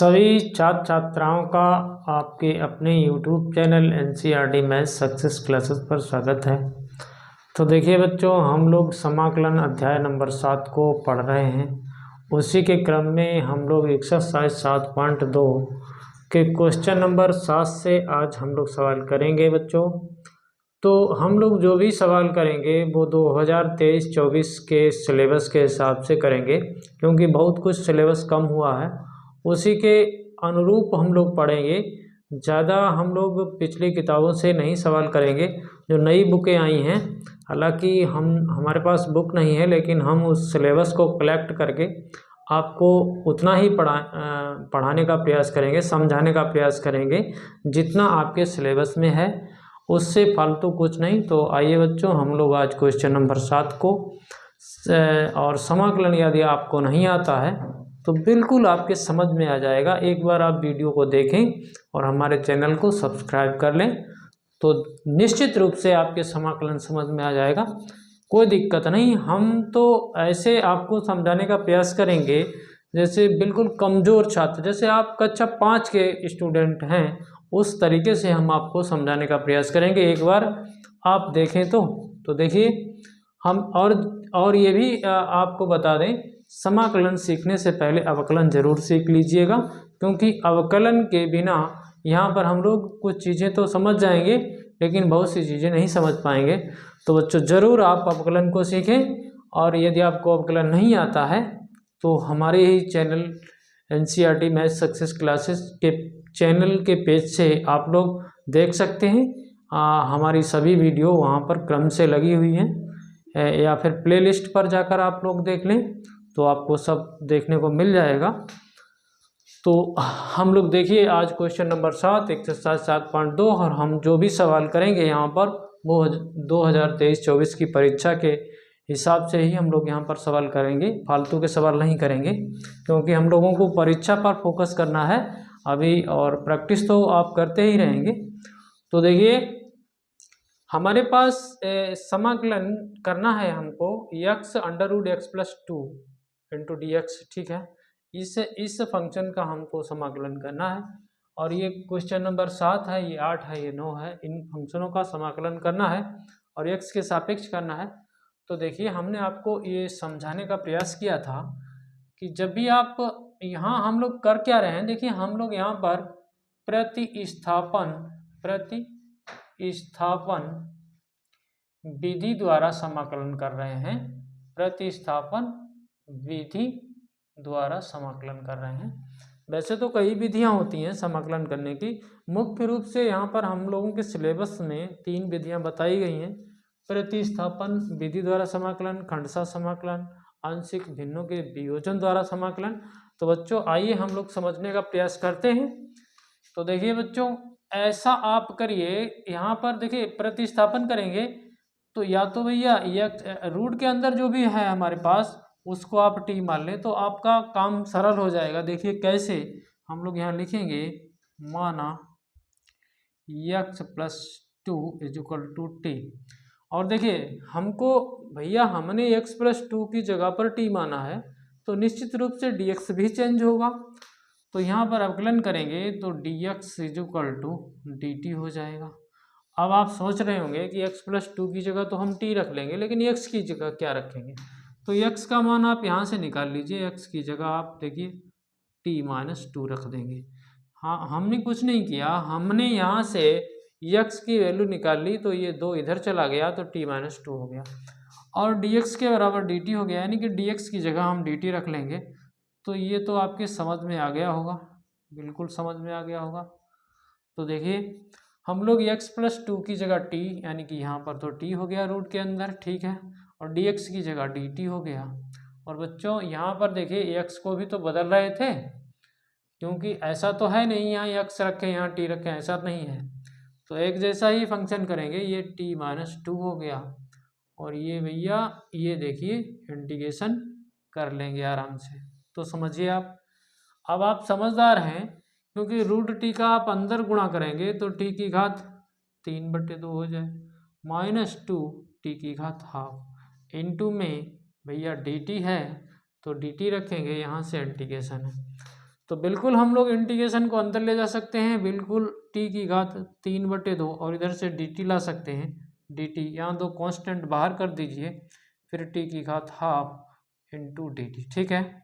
सभी छात्र छात्राओं का आपके अपने YouTube channel NCERT maths success classes पर स्वागत है। तो देखिए बच्चों, हम लोग समाकलन अध्याय नंबर 7 को पढ़ रहे हैं। उसी के क्रम में हम लोग एक्सरसाइज 7.2 के क्वेश्चन नंबर 7 से आज हम लोग सवाल करेंगे बच्चों। तो हम लोग जो भी सवाल करेंगे वो 2023-24 के सिलेबस के हिसाब से करेंगे, क्योंकि बहुत कुछ सिलेबस कम हुआ है, उसी के अनुरूप हम लोग पढ़ेंगे। ज़्यादा हम लोग पिछली किताबों से नहीं सवाल करेंगे। जो नई बुकें आई हैं, हालांकि हमारे पास बुक नहीं है, लेकिन हम उस सिलेबस को कलेक्ट करके आपको उतना ही पढ़ाने का प्रयास करेंगे, समझाने का प्रयास करेंगे जितना आपके सिलेबस में है, उससे फालतू कुछ नहीं। तो आइए बच्चों, हम लोग आज क्वेश्चन नंबर 7 को और समाकलन यदि आपको नहीं आता है तो बिल्कुल आपके समझ में आ जाएगा। एक बार आप वीडियो को देखें और हमारे चैनल को सब्सक्राइब कर लें तो निश्चित रूप से आपके समाकलन समझ में आ जाएगा, कोई दिक्कत नहीं। हम तो ऐसे आपको समझाने का प्रयास करेंगे जैसे बिल्कुल कमज़ोर छात्र, जैसे आप कक्षा 5 के स्टूडेंट हैं, उस तरीके से हम आपको समझाने का प्रयास करेंगे। एक बार आप देखें तो देखिए हम और ये भी आपको बता दें, समाकलन सीखने से पहले अवकलन जरूर सीख लीजिएगा, क्योंकि अवकलन के बिना यहाँ पर हम लोग कुछ चीज़ें तो समझ जाएंगे लेकिन बहुत सी चीज़ें नहीं समझ पाएंगे। तो बच्चों ज़रूर आप अवकलन को सीखें, और यदि आपको अवकलन नहीं आता है तो हमारे ही channel NCERT maths success classes के चैनल के पेज से आप लोग देख सकते हैं। हमारी सभी वीडियो वहाँ पर क्रम से लगी हुई हैं, या फिर प्लेलिस्ट पर जाकर आप लोग देख लें तो आपको सब देखने को मिल जाएगा। तो हम लोग देखिए आज क्वेश्चन नंबर 7 एक्सरसाइज 7.2, और हम जो भी सवाल करेंगे यहाँ पर वो 2023-24 की परीक्षा के हिसाब से ही हम लोग यहाँ पर सवाल करेंगे, फालतू के सवाल नहीं करेंगे, क्योंकि हम लोगों को परीक्षा पर फोकस करना है अभी, और प्रैक्टिस तो आप करते ही रहेंगे। तो देखिए हमारे पास समाकलन करना है हमको x√x+2 इंटू dx, ठीक है। इस फंक्शन का हमको समाकलन करना है, और ये क्वेश्चन नंबर 7 है, ये 8 है, ये 9 है। इन फंक्शनों का समाकलन करना है और x के सापेक्ष करना है। तो देखिए हमने आपको ये समझाने का प्रयास किया था कि जब भी आप यहाँ हम लोग कर क्या रहे हैं, देखिए हम लोग यहाँ पर प्रतिस्थापन विधि द्वारा समाकलन कर रहे हैं। प्रतिस्थापन विधि द्वारा समाकलन कर रहे हैं। वैसे तो कई विधियां होती हैं समाकलन करने की, मुख्य रूप से यहाँ पर हम लोगों के सिलेबस में 3 विधियां बताई गई हैं। प्रतिस्थापन विधि द्वारा समाकलन, खंडशः समाकलन, आंशिक भिन्नों के वियोजन द्वारा समाकलन। तो बच्चों आइए हम लोग समझने का प्रयास करते हैं। तो देखिए बच्चों, ऐसा आप करिए, यहाँ पर देखिए प्रतिस्थापन करेंगे तो या तो भैया रूट के अंदर जो भी है हमारे पास उसको आप t मान लें तो आपका काम सरल हो जाएगा। देखिए कैसे, हम लोग यहाँ लिखेंगे माना x+2 = t, और देखिए हमको भैया हमने x+2 की जगह पर t माना है, तो निश्चित रूप से dx भी चेंज होगा। तो यहाँ पर अवकलन करेंगे तो dx = dt हो जाएगा। अब आप सोच रहे होंगे कि x+2 की जगह तो हम t रख लेंगे, लेकिन x की जगह क्या रखेंगे? तो x का मान आप यहाँ से निकाल लीजिए, x की जगह आप देखिए t-2 रख देंगे। हाँ, हमने कुछ नहीं किया, हमने यहाँ से x की वैल्यू निकाल ली, तो ये 2 इधर चला गया तो t-2 हो गया, और dx के बराबर dt हो गया, यानी कि dx की जगह हम dt रख लेंगे। तो ये तो आपके समझ में आ गया होगा, बिल्कुल समझ में आ गया होगा। तो देखिए हम लोग x+2 की जगह t, यानी कि यहाँ पर तो t हो गया रूट के अंदर, ठीक है, और dx की जगह dt हो गया। और बच्चों यहाँ पर देखिए x को भी तो बदल रहे थे, क्योंकि ऐसा तो है नहीं यहाँ x रखें यहाँ t रखें, ऐसा नहीं है। तो एक जैसा ही फंक्शन करेंगे, ये t-2 हो गया, और ये भैया ये देखिए इंटीग्रेशन कर लेंगे आराम से। तो समझिए आप, अब आप समझदार हैं, क्योंकि √t का आप अंदर गुणा करेंगे तो t की घात 3/2 हो जाए, -2 t की घात ½ इंटू में भैया dt है तो dt रखेंगे, यहाँ से इंटीग्रेशन है। तो बिल्कुल हम लोग इंटीग्रेशन को अंदर ले जा सकते हैं, बिल्कुल टी की घात 3/2 और इधर से डी टी ला सकते हैं, डी टी, यहाँ दो कांस्टेंट बाहर कर दीजिए, फिर टी की घात हाफ इंटू डी टी। ठीक है,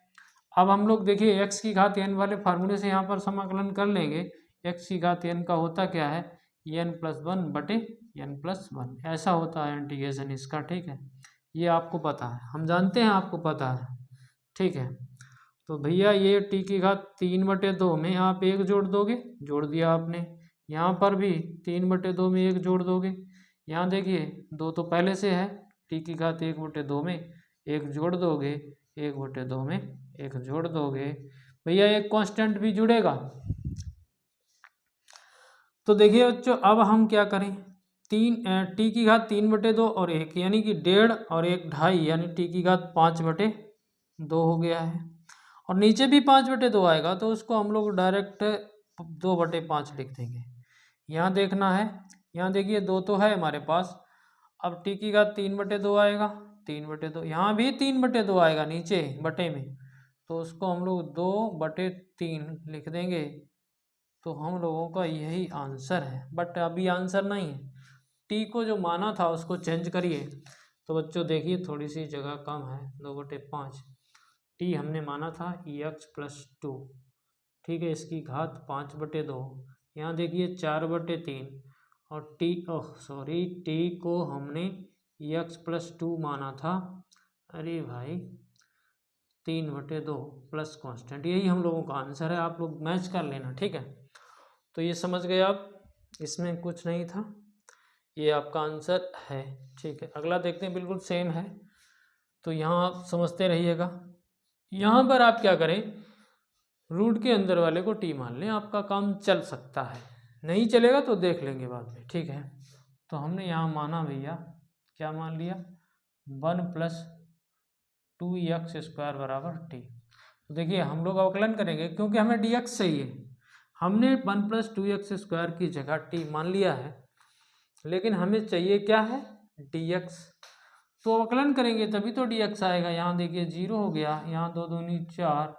अब हम लोग देखिए एक्स की घात एन वाले फार्मूले से यहाँ पर समाकलन कर लेंगे। एक्स की घात एन का होता क्या है, n+1/n+1, ऐसा होता है इंटीग्रेशन इसका। ठीक है, ये आपको पता है, हम जानते हैं, आपको पता है। ठीक है, तो भैया ये टी की घात 3/2 में आप 1 जोड़ दोगे, जोड़ दिया आपने, यहाँ पर भी 3/2 में 1 जोड़ दोगे, यहाँ देखिए 2 तो पहले से है, टी की घात 1/2 में 1 जोड़ दोगे, 1/2 में 1 जोड़ दोगे, भैया एक कांस्टेंट भी जुड़ेगा। तो देखिए बच्चों अब हम क्या करें, टी की घात 3/2 और 1 यानी कि 1.5 और 1 2.5 यानी टी की घात 5/2 हो गया है, और नीचे भी 5/2 आएगा तो उसको हम लोग डायरेक्ट 2/5 लिख देंगे। यहाँ देखना है, यहाँ देखिए 2 तो है हमारे पास, अब टी की घात 3/2 आएगा, 3/2, यहाँ भी 3/2 आएगा नीचे बटे में, तो उसको हम लोग 2/3 लिख देंगे। तो हम लोगों का यही आंसर है, बट अभी आंसर नहीं है, टी को जो माना था उसको चेंज करिए। तो बच्चों देखिए थोड़ी सी जगह कम है, 2/5, टी हमने माना था x+2, ठीक है, इसकी घात 5/2, यहाँ देखिए 4/3, और टी को हमने x+2 माना था, अरे भाई 3/2 प्लस कांस्टेंट, यही हम लोगों का आंसर है, आप लोग मैच कर लेना। ठीक है, तो ये समझ गए आप, इसमें कुछ नहीं था, ये आपका आंसर है। ठीक है, अगला देखते हैं, बिल्कुल सेम है, तो यहाँ आप समझते रहिएगा। यहाँ पर आप क्या करें, रूट के अंदर वाले को टी मान लें, आपका काम चल सकता है, नहीं चलेगा तो देख लेंगे बाद में। ठीक है, तो हमने यहाँ माना भैया, क्या मान लिया, 1+2x² बराबर टी। तो देखिए हम लोग अवकलन करेंगे क्योंकि हमें dx चाहिए, हमने 1+2x² की जगह टी मान लिया है, लेकिन हमें चाहिए क्या है, dx, तो अवकलन करेंगे तभी तो dx आएगा। यहाँ देखिए 0 हो गया, यहाँ 2 दूनी 4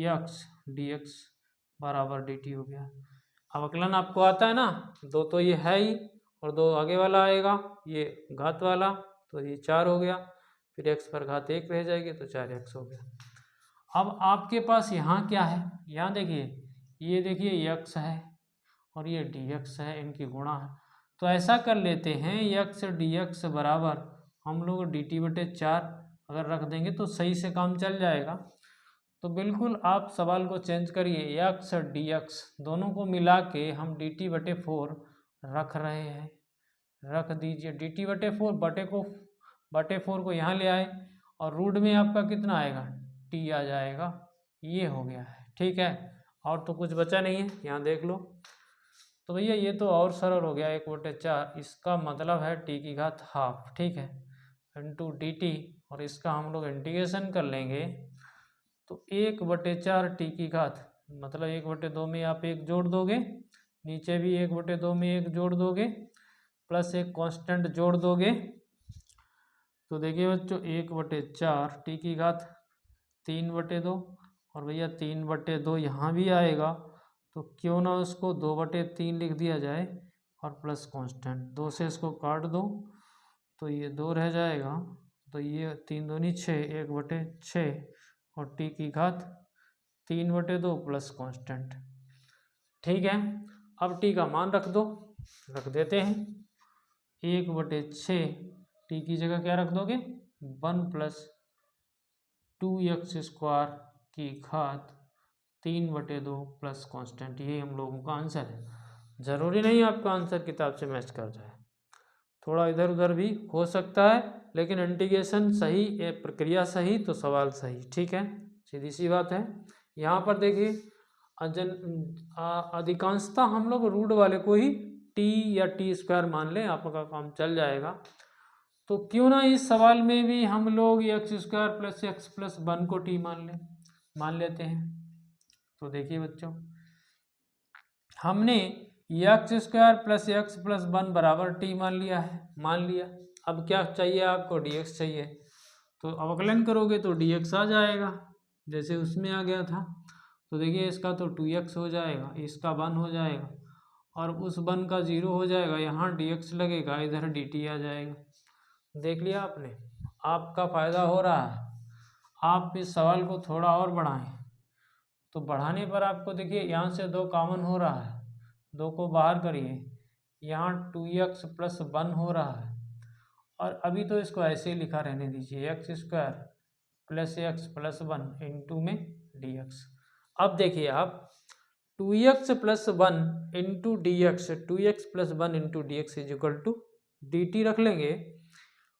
x dx बराबर dt हो गया। अवकलन आपको आता है ना, 2 तो ये है ही, और 2 आगे वाला आएगा, ये घात वाला, तो ये 4 हो गया, फिर x पर घात 1 रह जाएगी, तो 4x हो गया। अब आपके पास यहाँ क्या है, यहाँ देखिए, ये देखिए x है और ये dx है, इनकी गुणा है, तो ऐसा कर लेते हैं x dx बराबर हम लोग dt/4 अगर रख देंगे तो सही से काम चल जाएगा। तो बिल्कुल आप सवाल को चेंज करिए, x dx दोनों को मिला के हम dt/4 रख रहे हैं, रख दीजिए dt/4, बटे 4 को यहाँ ले आए, और रूट में आपका कितना आएगा, t आ जाएगा, ये हो गया है। ठीक है, और तो कुछ बचा नहीं है, यहाँ देख लो। तो भैया ये तो और सरल हो गया, 1/4, इसका मतलब है टी की घात हाफ, ठीक है, इंटू डी टी, और इसका हम लोग इंटीग्रेशन कर लेंगे, तो 1/4 टी की घात, मतलब 1/2 में आप 1 जोड़ दोगे, नीचे भी 1/2 में 1 जोड़ दोगे, प्लस एक कांस्टेंट जोड़ दोगे, तो देखिए बच्चों 1/4 टी की घात 3/2, और भैया 3/2 यहाँ भी आएगा, तो क्यों ना उसको 2/3 लिख दिया जाए, और प्लस कांस्टेंट 2 से इसको काट दो, तो ये 2 रह जाएगा, तो ये 3 दूनी 6, 1/6, और टी की घात 3/2 प्लस कांस्टेंट। ठीक है, अब टी का मान रख दो, रख देते हैं, 1/6, टी की जगह क्या रख दोगे, 1+2x² की घात 3/2 प्लस कांस्टेंट, यही हम लोगों का आंसर है। ज़रूरी नहीं आपका आंसर किताब से मैच कर जाए, थोड़ा इधर उधर भी हो सकता है, लेकिन इंटीग्रेशन सही, प्रक्रिया सही तो सवाल सही। ठीक है, सीधी सी बात है। यहाँ पर देखिए अधिकांशतः हम लोग रूट वाले को ही टी या t² मान लें, आपका काम चल जाएगा। तो क्यों ना इस सवाल में भी हम लोग x² + x + 1 को t मान लेते हैं। तो देखिए बच्चों, हमने x² + x + 1 बराबर t मान लिया है, मान लिया। अब क्या चाहिए आपको, dx चाहिए, तो अवकलन करोगे तो dx आ जाएगा, जैसे उसमें आ गया था। तो देखिए इसका तो 2x हो जाएगा, इसका 1 हो जाएगा और उस 1 का 0 हो जाएगा, यहाँ dx लगेगा, इधर dt आ जाएगा। देख लिया आपने, आपका फ़ायदा हो रहा है। आप इस सवाल को थोड़ा और बढ़ाएं, तो बढ़ाने पर आपको देखिए यहाँ से 2 कॉमन हो रहा है, 2 को बाहर करिए, यहाँ 2x प्लस 1 हो रहा है। और अभी तो इसको ऐसे ही लिखा रहने दीजिए, x square plus x plus 1 into में dx। अब देखिए आप 2x plus 1 into d x, 2x plus 1 into d x is equal to d t रख लेंगे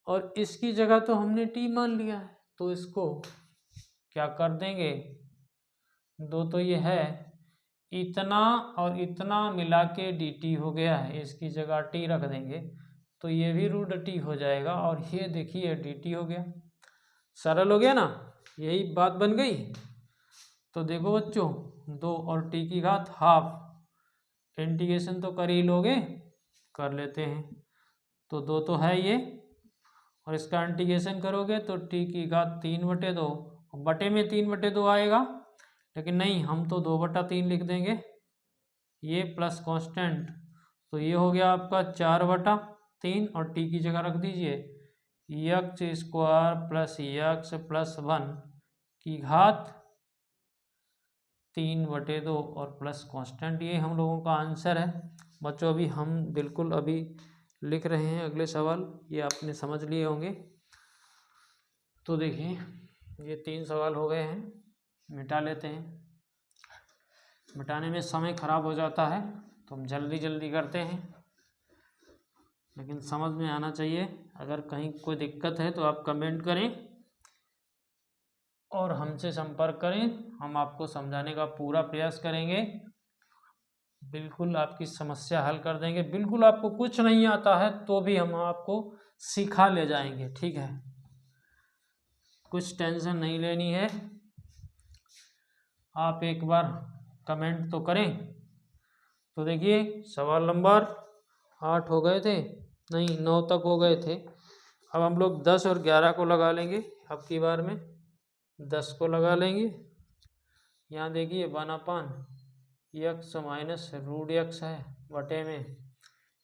और इसकी जगह तो हमने t मान लिया है, तो इसको क्या कर देंगे, 2 तो ये है, इतना और इतना मिला के dt हो गया है, इसकी जगह t रख देंगे तो ये भी रूट t हो जाएगा और ये देखिए dt हो गया। सरल हो गया ना, यही बात बन गई। तो देखो बच्चों, 2 और t की घात हाफ, इंटीग्रेशन तो कर ही लोगे, कर लेते हैं। तो 2 तो है ये, और इसका इंटीग्रेशन करोगे तो t की घात 3/2, बटे में 3/2 आएगा, लेकिन नहीं, हम तो 2/3 लिख देंगे, ये प्लस कांस्टेंट, तो ये हो गया आपका 4/3 और t की जगह रख दीजिए x square plus x plus 1 की घात 3/2 और प्लस कांस्टेंट, ये हम लोगों का आंसर है। बच्चों अभी हम बिल्कुल अभी लिख रहे हैं अगले सवाल, ये आपने समझ लिए होंगे। तो देखिए ये 3 सवाल हो गए हैं, मिटा लेते हैं। मिटाने में समय खराब हो जाता है तो हम जल्दी जल्दी करते हैं, लेकिन समझ में आना चाहिए। अगर कहीं कोई दिक्कत है तो आप कमेंट करें और हमसे संपर्क करें, हम आपको समझाने का पूरा प्रयास करेंगे, बिल्कुल आपकी समस्या हल कर देंगे। बिल्कुल आपको कुछ नहीं आता है तो भी हम आपको सिखा ले जाएंगे, ठीक है, कुछ टेंशन नहीं लेनी है। आप एक बार कमेंट तो करें। तो देखिए सवाल नंबर 8 हो गए थे, नहीं 9 तक हो गए थे। अब हम लोग 10 और 11 को लगा लेंगे, अब की बार में 10 को लगा लेंगे। यहाँ देखिए 1/x माइनस रूट x है, बटे में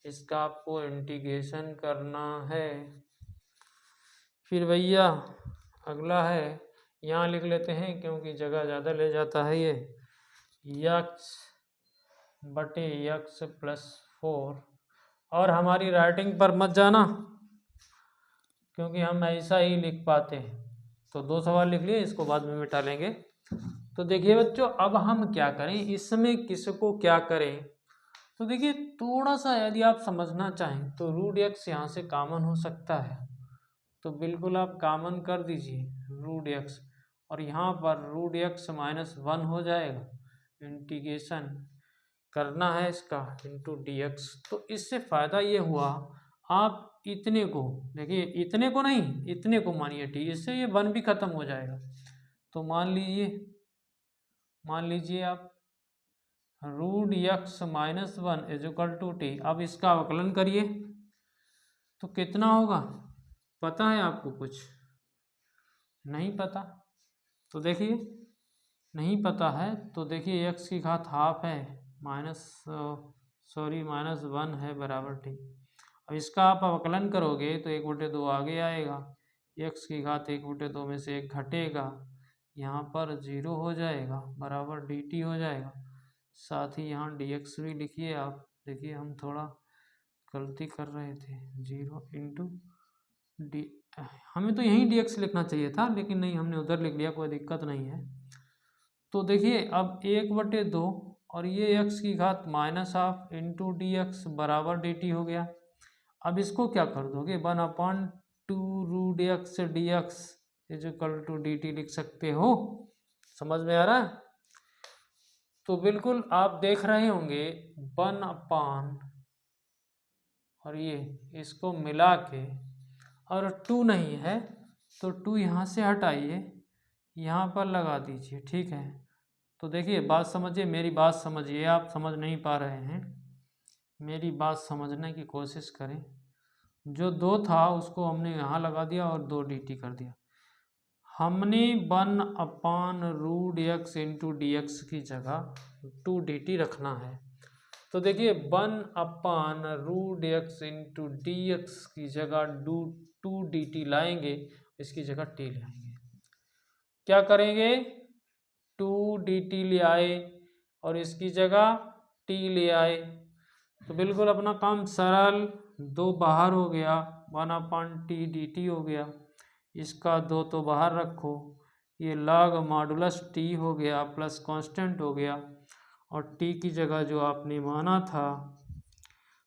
इसका आपको इंटीग्रेशन करना है। फिर भैया अगला है, यहाँ लिख लेते हैं क्योंकि जगह ज़्यादा ले जाता है ये, x बटे x प्लस 4, और हमारी राइटिंग पर मत जाना क्योंकि हम ऐसा ही लिख पाते हैं। तो 2 सवाल लिख लिए, इसको बाद में मिटा लेंगे। तो देखिए बच्चों, अब हम क्या करें, इसमें किसको क्या करें। तो देखिए थोड़ा सा यदि आप समझना चाहें तो रूट x यहाँ से कॉमन हो सकता है, तो बिल्कुल आप कॉमन कर दीजिए रूट x, और यहाँ पर रूट x माइनस 1 हो जाएगा, इंटीग्रेशन करना है इसका इंटू dx। तो इससे फ़ायदा ये हुआ, आप इतने को देखिए, इतने को नहीं, इतने को मानिए t, इससे ये 1 भी खत्म हो जाएगा। तो मान लीजिए आप root x minus 1 is equal to t. अब इसका अवकलन करिए तो कितना होगा, पता है आपको, कुछ नहीं पता। तो देखिए नहीं पता है तो देखिए x की घात हाफ है, माइनस 1 है बराबर टी। अब इसका आप अवकलन करोगे तो 1/2 आगे आएगा, x की घात 1/2 में से 1 घटेगा, यहाँ पर 0 हो जाएगा, बराबर dt हो जाएगा। साथ ही यहाँ dx भी लिखिए आप, देखिए हम थोड़ा गलती कर रहे थे, 0 इंटू डी, हमें तो यहीं dx लिखना चाहिए था लेकिन नहीं, हमने उधर लिख लिया, कोई दिक्कत नहीं है। तो देखिए अब 1/2 और ये x की घात minus half into d x बराबर डी टी हो गया। अब इसको क्या कर दोगे, 1/2 root x d x is equal to d t लिख सकते हो। समझ में आ रहा है। तो बिल्कुल आप देख रहे होंगे 1/, और ये इसको मिला के, और 2 नहीं है तो 2 यहाँ से हटाइए, यहाँ पर लगा दीजिए, ठीक है। तो देखिए बात समझिए, मेरी बात समझिए, आप समझ नहीं पा रहे हैं, मेरी बात समझने की कोशिश करें। जो 2 था उसको हमने यहाँ लगा दिया और 2 dt कर दिया। हमने 1/√x इंटू डी एक्स की जगह 2 dt रखना है। तो देखिए 1/√x इंटू डी एक्स की जगह 2 dt लाएंगे, इसकी जगह t ले आएंगे। क्या करेंगे, 2 dt ले आए और इसकी जगह t ले आए, तो बिल्कुल अपना काम सरल। 2 बाहर हो गया, 1/t dt हो गया, इसका 2 तो बाहर रखो, ये log मॉडुलस t हो गया प्लस कांस्टेंट हो गया, और t की जगह जो आपने माना था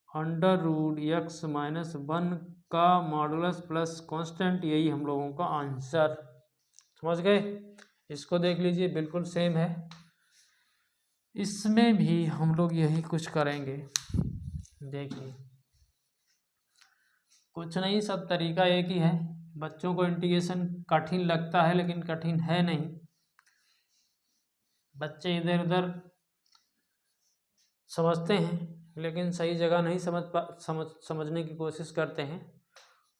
√x-1 का मॉडुलस प्लस कांस्टेंट, यही हम लोगों का आंसर। समझ गए? इसको देख लीजिए, बिल्कुल सेम है। इसमें भी हम लोग यही कुछ करेंगे। देखिए कुछ नहीं, सब तरीका एक ही है। बच्चों को इंटीग्रेशन कठिन लगता है लेकिन कठिन है नहीं। बच्चे इधर उधर समझते हैं लेकिन सही जगह नहीं समझने की कोशिश करते हैं।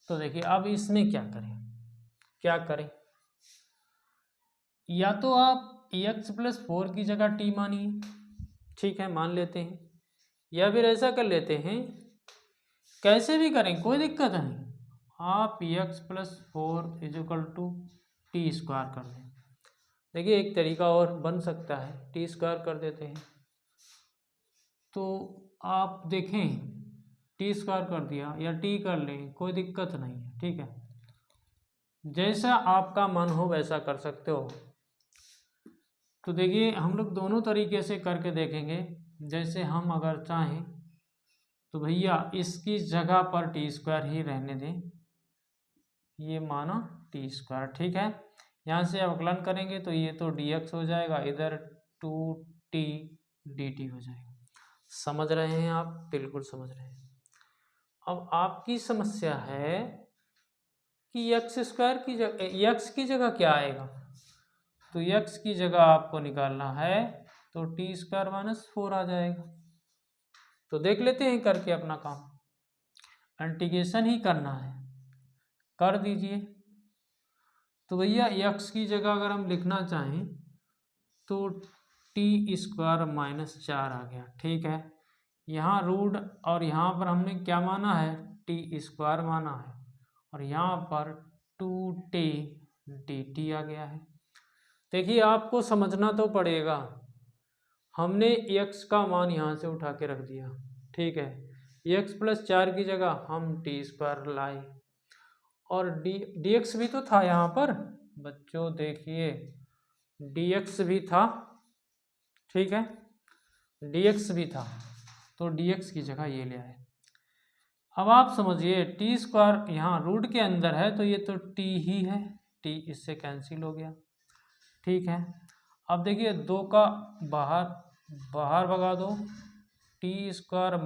तो देखिए अब इसमें क्या करें, या तो आप x+4 की जगह t मानिए, ठीक है, मान लेते हैं, या फिर ऐसा कर लेते हैं, कैसे भी करें कोई दिक्कत नहीं, आप x+4 = t² कर दें। देखिए एक तरीका और बन सकता है, t² कर देते हैं, तो आप देखें t² कर दिया या t कर लें, कोई दिक्कत नहीं है, ठीक है, जैसा आपका मन हो वैसा कर सकते हो। तो देखिए हम लोग दोनों तरीके से करके देखेंगे। जैसे हम अगर चाहें तो भैया इसकी जगह पर t² ही रहने दें, ये माना t², ठीक है। यहाँ से अवकलन करेंगे तो ये तो dx हो जाएगा, इधर 2t dt हो जाएगा। समझ रहे हैं आप? बिल्कुल समझ रहे हैं। अब आपकी समस्या है कि x की जगह क्या आएगा, तो x की जगह आपको निकालना है तो t² - 4 आ जाएगा। तो देख लेते हैं करके अपना काम, इंटीग्रेशन ही करना है, कर दीजिए। तो भैया x की जगह अगर हम लिखना चाहें तो t² - 4 आ गया, ठीक है। यहाँ रूट और यहाँ पर हमने क्या माना है, t² माना है, और यहाँ पर 2t dt आ गया है। देखिए आपको समझना तो पड़ेगा, हमने x का मान यहाँ से उठा के रख दिया, ठीक है, x+4 की जगह हम t² लाए, और dx भी तो था यहाँ पर बच्चों, देखिए dx भी था, ठीक है, dx भी था, तो dx की जगह ये ले आए। अब आप समझिए t² यहाँ रूट के अंदर है तो ये तो t ही है, t इससे कैंसिल हो गया, ठीक है। अब देखिए 2 का बाहर भगा दो, t² - 4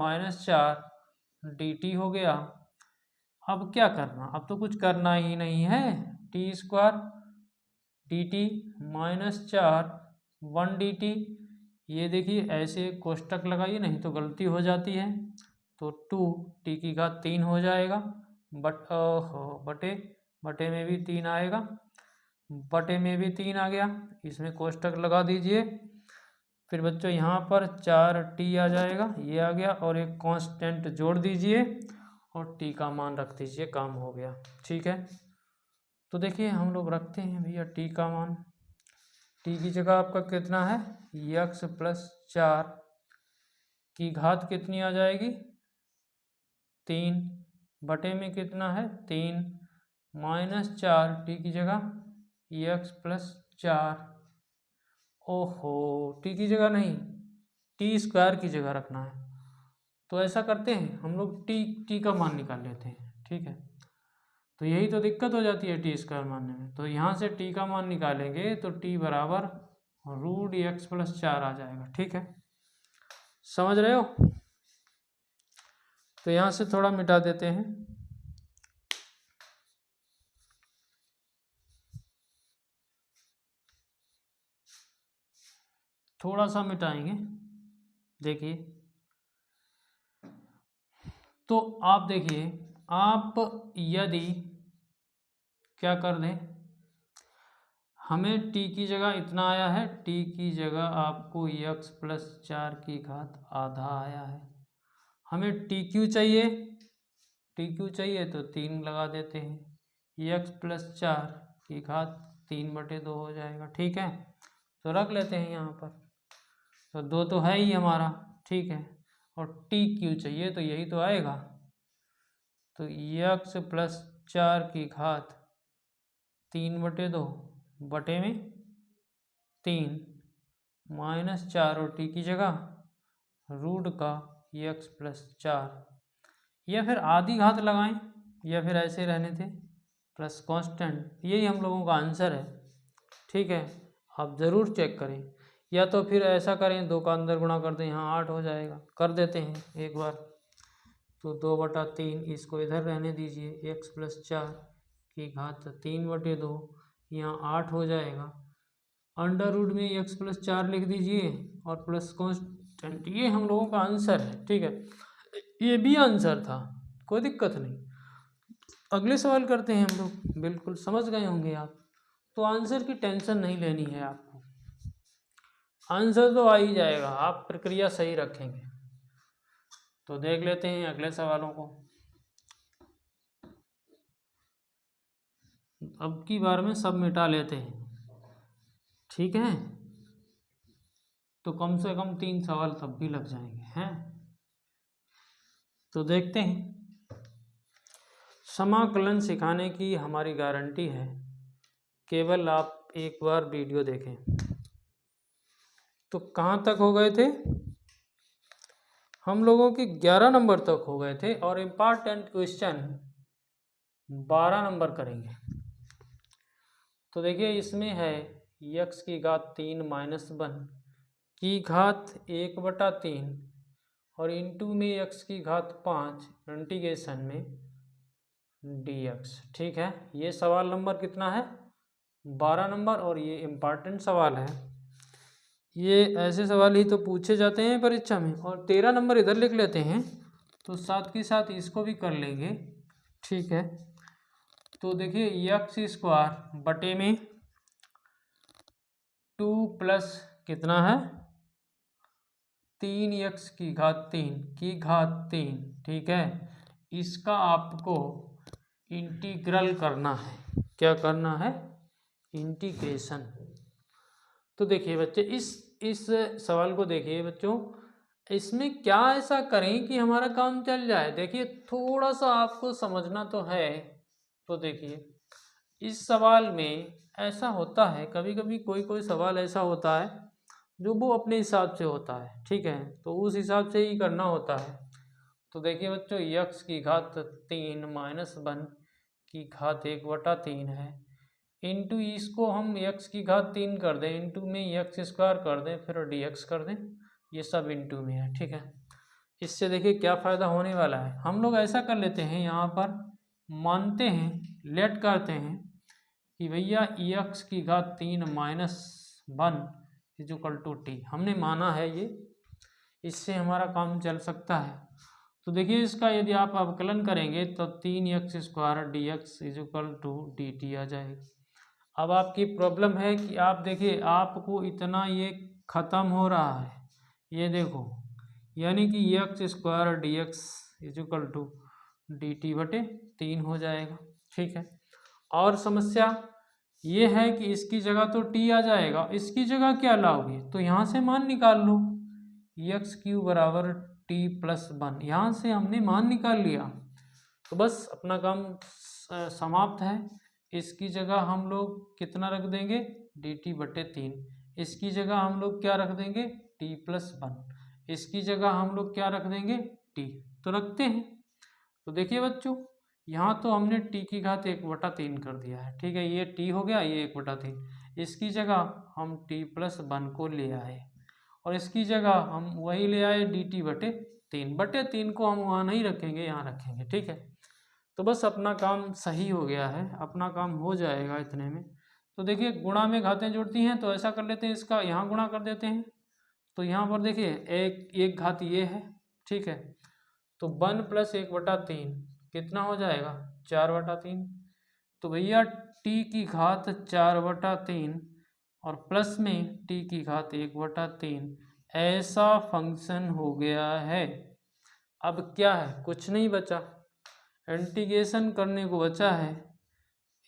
dt हो गया। अब क्या करना, अब तो कुछ करना ही नहीं है, t² dt -4 1 dt, ये देखिए ऐसे कोष्टक लगाइए नहीं तो गलती हो जाती है, तो 2t3 हो जाएगा, बटे में भी 3 आएगा, बटे में भी 3 आ गया, इसमें कोष्टक लगा दीजिए। फिर बच्चों यहाँ पर 4t आ जाएगा, ये आ गया, और एक कांस्टेंट जोड़ दीजिए और t का मान रख दीजिए, काम हो गया, ठीक है। तो देखिए हम लोग रखते हैं भैया t का मान, t की जगह आपका कितना है, x+4 की घात कितनी आ जाएगी, 3, बटे में कितना है 3 -4 t की जगह x+4, ओहो t की जगह नहीं, t² की जगह रखना है। तो ऐसा करते हैं हम लोग, t का मान निकाल लेते हैं, ठीक है। तो यही तो दिक्कत हो जाती है t² मानने में। तो यहाँ से t का मान निकालेंगे तो t बराबर √x+4 आ जाएगा, ठीक है, समझ रहे हो। तो यहाँ से थोड़ा मिटा देते हैं, थोड़ा सा मिटाएंगे, देखिए। तो आप देखिए, आप यदि क्या कर दें, हमें t की जगह इतना आया है, t की जगह आपको x प्लस 4 की घात आधा आया है। हमें t क्यू चाहिए तो 3 लगा देते हैं, x प्लस 4 की घात 3/2 हो जाएगा। ठीक है, तो रख लेते हैं यहाँ पर, तो 2 तो है ही हमारा। ठीक है, और टी क्यू चाहिए तो यही तो आएगा, तो x प्लस 4 की घात 3/2 बटे में 3 माइनस 4 और टी की जगह रूट का x प्लस 4, या फिर आधी घात लगाएं या फिर ऐसे रहने थे प्लस कांस्टेंट, यही हम लोगों का आंसर है। ठीक है, आप ज़रूर चेक करें, या तो फिर ऐसा करें 2 का अंदर गुणा कर दें, यहाँ 8 हो जाएगा, कर देते हैं एक बार। तो 2/3 इसको इधर रहने दीजिए, x प्लस 4 की घात 3/2, यहाँ 8 हो जाएगा। अंडर रूट में x प्लस 4 लिख दीजिए और प्लस कांस्टेंट, ये हम लोगों का आंसर है। ठीक है, ये भी आंसर था, कोई दिक्कत नहीं। अगले सवाल करते हैं हम लोग, बिल्कुल समझ गए होंगे आप, तो आंसर की टेंशन नहीं लेनी है आपको, आंसर तो आ ही जाएगा, आप प्रक्रिया सही रखेंगे। तो देख लेते हैं अगले सवालों को। अब की बार में सब मिटा लेते हैं, ठीक है, तो कम से कम 3 सवाल तब भी लग जाएंगे हैं। तो देखते हैं, समाकलन सिखाने की हमारी गारंटी है, केवल आप एक बार वीडियो देखें। तो कहाँ तक हो गए थे हम लोगों के? 11 नंबर तक हो गए थे, और इम्पॉर्टेंट क्वेश्चन 12 नंबर करेंगे। तो देखिए इसमें है x की घात 3 माइनस 1 की घात 1/3 और इंटू में x की घात 5 इंटीग्रेशन में dx। ठीक है, ये सवाल नंबर कितना है? 12 नंबर, और ये इम्पॉर्टेंट सवाल है। ये ऐसे सवाल ही तो पूछे जाते हैं परीक्षा में, और 13 नंबर इधर लिख लेते हैं, तो साथ के साथ इसको भी कर लेंगे। ठीक है, तो देखिए x² बटे में 2 प्लस कितना है 3x की घात 3। ठीक है, इसका आपको इंटीग्रल करना है। क्या करना है? इंटीग्रेशन। तो देखिए बच्चे, इस सवाल को देखिए बच्चों, इसमें क्या ऐसा करें कि हमारा काम चल जाए। देखिए थोड़ा सा आपको समझना तो है। तो देखिए इस सवाल में ऐसा होता है, कभी कभी कोई कोई सवाल ऐसा होता है जो वो अपने हिसाब से होता है। ठीक है, तो उस हिसाब से ही करना होता है। तो देखिए बच्चों, x की घात 3 माइनस 1 की घात 1/3 है, इंटू इसको हम x की घात 3 कर दें, इंटू में x² कर दें, फिर dx कर दें, ये सब इंटू में है। ठीक है, इससे देखिए क्या फ़ायदा होने वाला है। हम लोग ऐसा कर लेते हैं, यहाँ पर मानते हैं, लेट करते हैं कि भैया x की घात 3 माइनस 1 इक्वल टू टी, हमने माना है ये, इससे हमारा काम चल सकता है। तो देखिए इसका यदि आप अवकलन करेंगे तो 3x² dx equal to dt आ जाएगा। अब आपकी प्रॉब्लम है कि आप देखिए आपको इतना ये ख़त्म हो रहा है, ये देखो, यानी कि x² dx equal to dt/3 हो जाएगा। ठीक है, और समस्या ये है कि इसकी जगह तो t आ जाएगा, इसकी जगह क्या लाओगे? तो यहाँ से मान निकाल लो, x³ बराबर t+1, यहाँ से हमने मान निकाल लिया, तो बस अपना काम समाप्त है। इसकी जगह हम लोग कितना रख देंगे? dt/3। इसकी जगह हम लोग क्या रख देंगे? t+1। इसकी जगह हम लोग क्या रख देंगे? t। तो रखते हैं। तो देखिए बच्चों, यहाँ तो हमने t की घात 1/3 कर दिया है। ठीक है, ये t हो गया, ये 1/3। इसकी जगह हम t+1 को ले आए, और इसकी जगह हम वही ले आए dt/3 को हम वहाँ नहीं रखेंगे, यहाँ रखेंगे। ठीक है, तो बस अपना काम सही हो गया है, अपना काम हो जाएगा इतने में। तो देखिए गुणा में घातें जुड़ती हैं, तो ऐसा कर लेते हैं, इसका यहाँ गुणा कर देते हैं। तो यहाँ पर देखिए एक घात ये है। ठीक है, तो 1 + 1/3 कितना हो जाएगा? 4/3। तो भैया टी की घात 4/3 और प्लस में टी की घात 1/3 ऐसा फंक्शन हो गया है। अब क्या है, कुछ नहीं बचा, इंटीग्रेशन करने को बचा है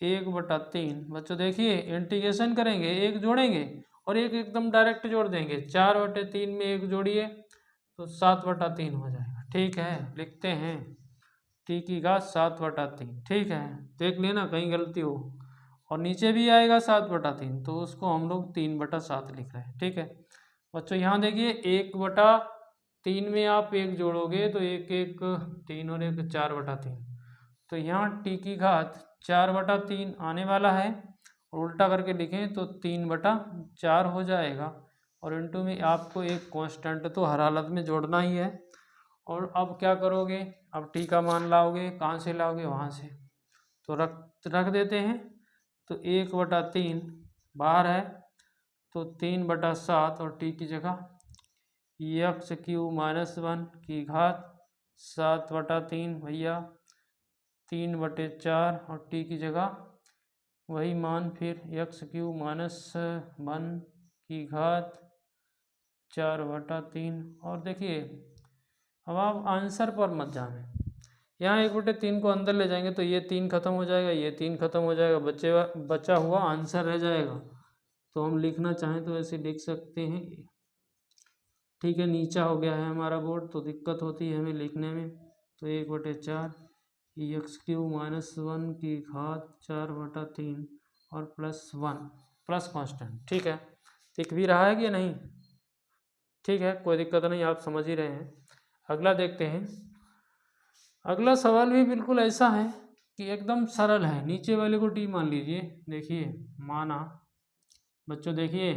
1/3। बच्चों देखिए इंटीग्रेशन करेंगे, एक जोड़ेंगे और एक एकदम डायरेक्ट जोड़ देंगे, 4/3 में एक जोड़िए तो 7/3 हो जाएगा। ठीक है, लिखते हैं टी की घात 7/3। ठीक है, देख लेना कहीं गलती हो, और नीचे भी आएगा 7/3 तो उसको हम लोग 3/7 लिख रहे हैं। ठीक है बच्चों, यहाँ देखिए 1/3 में आप एक जोड़ोगे तो एक एक 3 और एक 4/3, तो यहाँ टी की घात 4/3 आने वाला है, और उल्टा करके लिखें तो 3/4 हो जाएगा, और इंटू में आपको एक कांस्टेंट तो हर हालत में जोड़ना ही है। और अब क्या करोगे, अब टी का मान लाओगे, कहाँ से लाओगे, वहाँ से, तो रख देते हैं। तो 1/3 बाहर है तो 3/7, और टी की जगह x³ - 1 की घात 7/3 भैया 3/4, और टी की जगह वही मान फिर x³ - 1 की घात 4/3। और देखिए अब आप आंसर पर मत जाना, यहाँ 1/3 को अंदर ले जाएंगे तो ये 3 खत्म हो जाएगा, ये 3 खत्म हो जाएगा, बचा हुआ आंसर रह जाएगा। तो हम लिखना चाहें तो ऐसे लिख सकते हैं। ठीक है, नीचा हो गया है हमारा बोर्ड तो दिक्कत होती है हमें लिखने में, तो 1/4 x³ - 1 की घात 4/3 और +1 प्लस कांस्टेंट। ठीक है, दिख भी रहा है कि नहीं, ठीक है कोई दिक्कत नहीं, आप समझ ही रहे हैं। अगला देखते हैं। अगला सवाल भी बिल्कुल ऐसा है कि एकदम सरल है, नीचे वाले को टी मान लीजिए। देखिए माना बच्चों, देखिए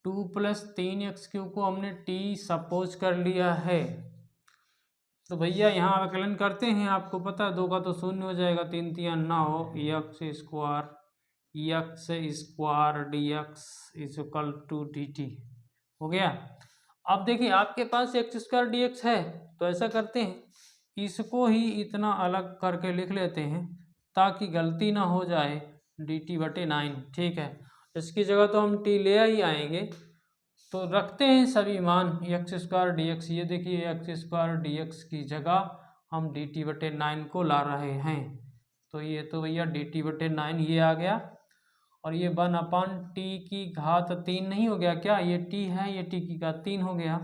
2 + 3x³ को हमने टी सपोज कर लिया है। तो भैया यहाँ आकलन करते हैं, आपको पता है 2 का तो 0 हो जाएगा, 3 3 9 x² dx = dt हो गया। अब देखिए आपके पास x² dx है, तो ऐसा करते हैं इसको ही इतना अलग करके लिख लेते हैं ताकि गलती ना हो जाए, dt/9। ठीक है, इसकी जगह तो हम t ले ही आएंगे, तो रखते हैं सभी मान x² dx। ये देखिए x² dx की जगह हम dt/9 को ला रहे हैं, तो ये तो भैया dt/9 ये आ गया, और ये 1/t की घात 3 नहीं हो गया क्या, ये t है, ये t की घात 3 हो गया।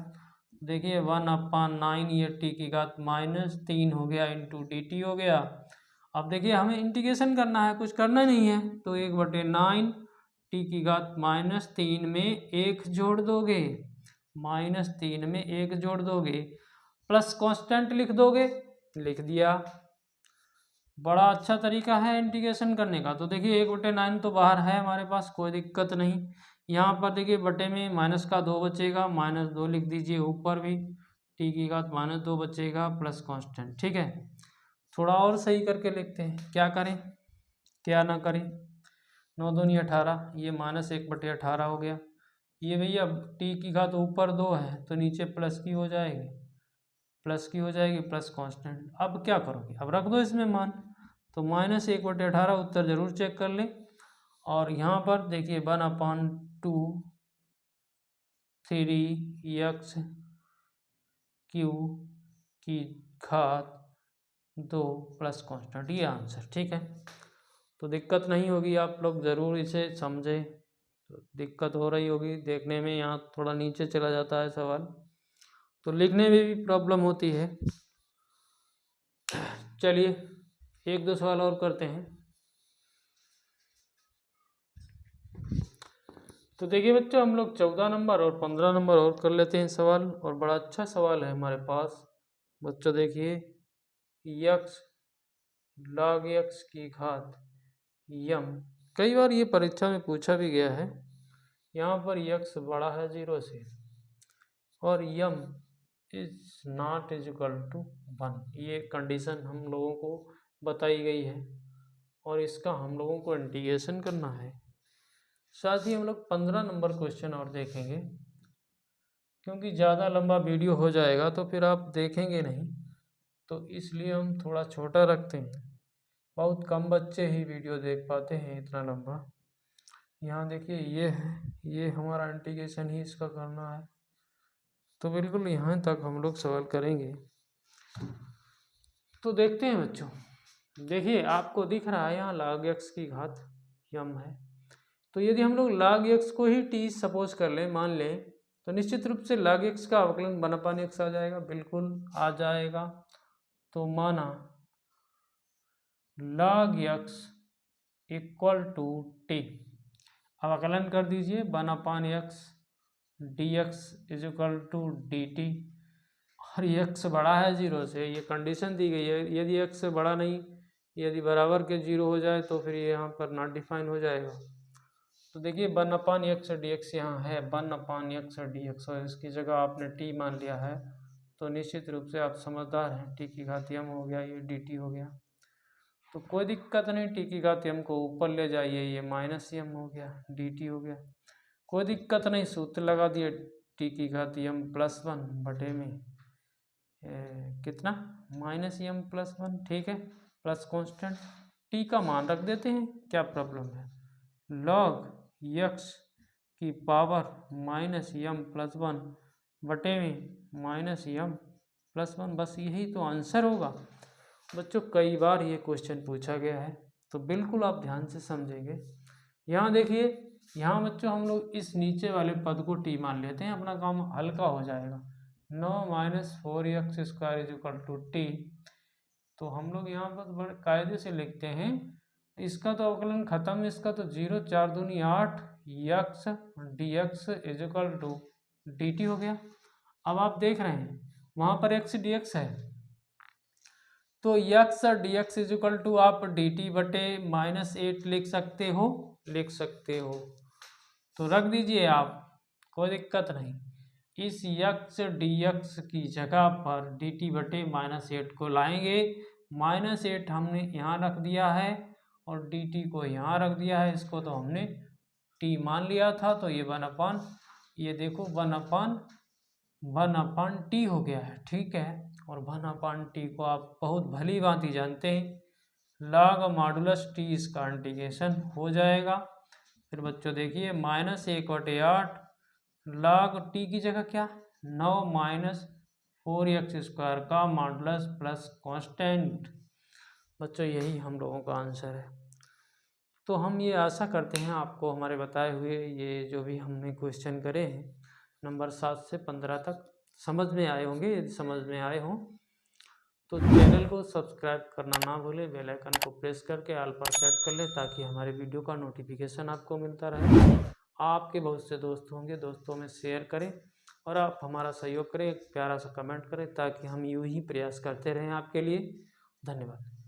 देखिए 1/9 ये t की घात -3 हो गया, इंटू dt हो गया। अब देखिए हमें इंटीग्रेशन करना है, कुछ करना नहीं है, तो 1/9 टी की घात -3 में 1 जोड़ दोगे, -3 में 1 जोड़ दोगे, प्लस कांस्टेंट लिख दोगे, लिख दिया। बड़ा अच्छा तरीका है इंटीग्रेशन करने का। तो देखिए 1/9 तो बाहर है हमारे पास, कोई दिक्कत नहीं। यहाँ पर देखिए बटे में माइनस का 2 बचेगा, -2 लिख दीजिए, ऊपर भी टी की घात -2 बचेगा प्लस कांस्टेंट। ठीक है, थोड़ा और सही करके लिखते हैं, क्या करें क्या ना करें। 9 दूनी 18, ये -1/18 हो गया। ये भैया टी की घात ऊपर 2 है तो नीचे प्लस की हो जाएगी, प्लस कांस्टेंट। अब क्या करोगे, अब रख दो इसमें मान, तो -1/18 उत्तर जरूर चेक कर लें। और यहाँ पर देखिए 1/2 3x³ की घात 2 प्लस कांस्टेंट, ये आंसर। ठीक है, तो दिक्कत नहीं होगी, आप लोग ज़रूर इसे समझें। तो दिक्कत हो रही होगी देखने में, यहाँ थोड़ा नीचे चला जाता है सवाल, तो लिखने में भी प्रॉब्लम होती है। चलिए 1-2 सवाल और करते हैं। तो देखिए बच्चों, हम लोग 14 नंबर और 15 नंबर और कर लेते हैं सवाल, और बड़ा अच्छा सवाल है हमारे पास। बच्चों देखिए x log x की घात यम, कई बार ये परीक्षा में पूछा भी गया है। यहाँ पर x बड़ा है 0 से और यम इज नॉट इक्वल टू 1, ये कंडीशन हम लोगों को बताई गई है, और इसका हम लोगों को इंटीग्रेशन करना है। साथ ही हम लोग 15 नंबर क्वेश्चन और देखेंगे, क्योंकि ज़्यादा लंबा वीडियो हो जाएगा तो फिर आप देखेंगे नहीं, तो इसलिए हम थोड़ा छोटा रखते हैं बहुत कम बच्चे ही वीडियो देख पाते हैं इतना लंबा। यहाँ देखिए ये है, ये हमारा इंटीग्रेशन ही इसका करना है, तो बिल्कुल यहाँ तक हम लोग सवाल करेंगे। तो देखते हैं बच्चों, देखिए आपको दिख रहा है यहाँ log x की घात यम है, तो यदि हम लोग log x को ही t सपोज कर लें, मान लें, तो निश्चित रूप से log x का अवकलन 1/x आ जाएगा, बिल्कुल आ जाएगा। तो माना log x equal to t, अवकलन कर दीजिए 1/x dx is equal to d t, और ये x बड़ा है 0 से, ये कंडीशन दी गई है। यदि x बड़ा नहीं, यदि बराबर के 0 हो जाए तो फिर ये यहाँ पर नॉट डिफाइन हो जाएगा। तो देखिए 1/x dx यहाँ है 1/x dx, और इसकी जगह आपने t मान लिया है, तो निश्चित रूप से आप समझदार हैं, t की घात m हो गया, ये dt हो गया, तो कोई दिक्कत नहीं, t की घात m को ऊपर ले जाइए, ये -m हो गया, dt हो गया, कोई दिक्कत नहीं, सूत्र लगा दिए, t की घात m +1 बटे में कितना -m+1, ठीक है, प्लस कांस्टेंट t का मान रख देते हैं, क्या प्रॉब्लम है, log x की पावर -m+1 बटे में -m+1, बस यही तो आंसर होगा। बच्चों कई बार ये क्वेश्चन पूछा गया है, तो बिल्कुल आप ध्यान से समझेंगे। यहाँ देखिए, यहाँ बच्चों हम लोग इस नीचे वाले पद को t मान लेते हैं, अपना काम हल्का हो जाएगा। 9 - 4x² is equal to T, तो हम लोग यहाँ पर बड़े कायदे से लिखते हैं, इसका तो अवकलन खत्म, इसका तो 0, 4 दूनी 8 x dx is equal to dt हो गया। अब आप देख रहे हैं वहाँ पर x dx है, तो x dx is equal to आप dt बटे -8 लिख सकते हो, तो रख दीजिए आप, कोई दिक्कत नहीं। इस x dx की जगह पर dt बटे -8 को लाएंगे, -8 हमने यहाँ रख दिया है और dt को यहाँ रख दिया है, इसको तो हमने t मान लिया था, तो ये 1/, ये देखो 1/t हो गया है, ठीक है। और 1/t को आप बहुत भली भांति जानते हैं, log मॉडुलस t इसका इंटीग्रेशन हो जाएगा। फिर बच्चों देखिए -1/8 log t की जगह क्या, 9 - 4x² का मॉडुलस प्लस कांस्टेंट। बच्चों यही हम लोगों का आंसर है। तो हम ये आशा करते हैं आपको हमारे बताए हुए ये जो भी हमने क्वेश्चन करे हैं नंबर 7 से 15 तक समझ में आए होंगे। यदि समझ में आए हों तो चैनल को सब्सक्राइब करना ना भूलें, बेल आइकन को प्रेस करके ऑल पर सेट कर लें, ताकि हमारे वीडियो का नोटिफिकेशन आपको मिलता रहे। आपके बहुत से दोस्त होंगे, दोस्तों में शेयर करें और आप हमारा सहयोग करें, एक प्यारा सा कमेंट करें, ताकि हम यूं ही प्रयास करते रहें आपके लिए। धन्यवाद।